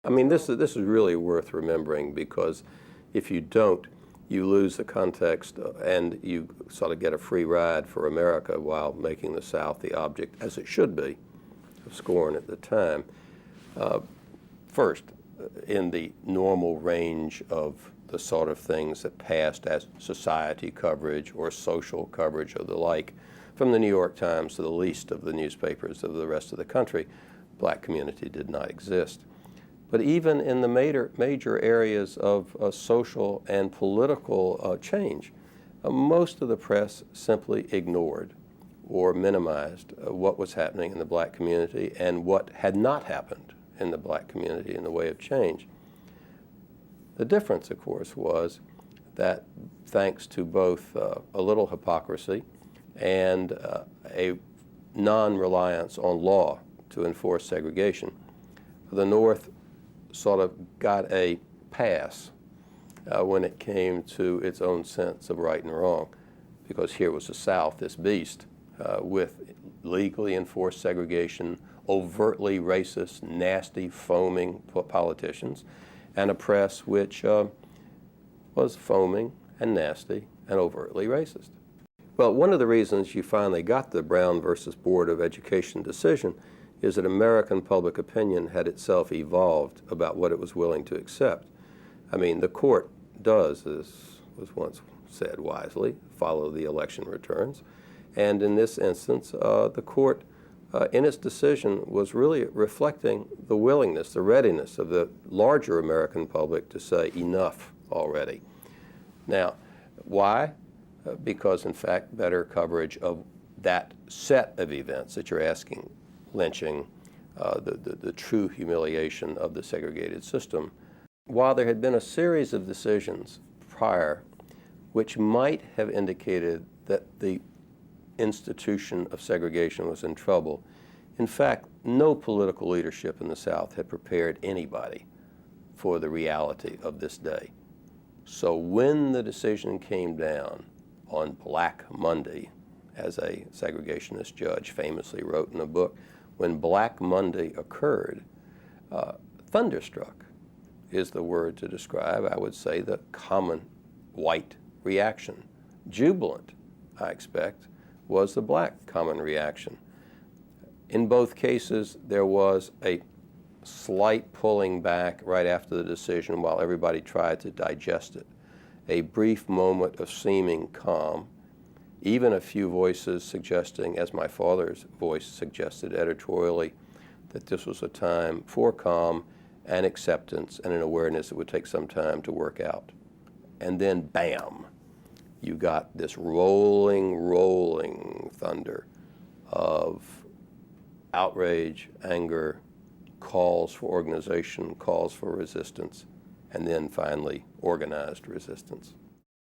I mean, this is really worth remembering, because if you don't, you lose the context and you sort of get a free ride for America while making the South the object, as it should be, of scorn at the time. First, in the normal range of the sort of things that passed as society coverage or social coverage or the like, from the New York Times to the least of the newspapers of the rest of the country, black community did not exist. But even in the major areas of social and political change, most of the press simply ignored or minimized what was happening in the black community and what had not happened in the black community in the way of change. The difference, of course, was that thanks to both a little hypocrisy and a non-reliance on law to enforce segregation, the North sort of got a pass when it came to its own sense of right and wrong, because here was the South, this beast, with legally enforced segregation, overtly racist, nasty, foaming politicians, and a press which was foaming and nasty and overtly racist. Well, one of the reasons you finally got the Brown versus Board of Education decision is that American public opinion had itself evolved about what it was willing to accept. I mean, the court does, as was once said wisely, follow the election returns. And in this instance, the court, in its decision, was really reflecting the willingness, the readiness of the larger American public to say enough already. Now, why? Because, in fact, better coverage of that set of events that you're asking, lynching, the true humiliation of the segregated system. While there had been a series of decisions prior which might have indicated that the institution of segregation was in trouble, in fact, no political leadership in the South had prepared anybody for the reality of this day. So when the decision came down on Black Monday, as a segregationist judge famously wrote in a book, when Black Monday occurred, thunderstruck is the word to describe, I would say, the common white reaction. Jubilant, I expect, was the black common reaction. In both cases, there was a slight pulling back right after the decision while everybody tried to digest it. A brief moment of seeming calm, even a few voices suggesting, as my father's voice suggested editorially, that this was a time for calm and acceptance and an awareness that would take some time to work out. And then, bam, you got this rolling thunder of outrage, anger, calls for organization, calls for resistance, and then finally organized resistance.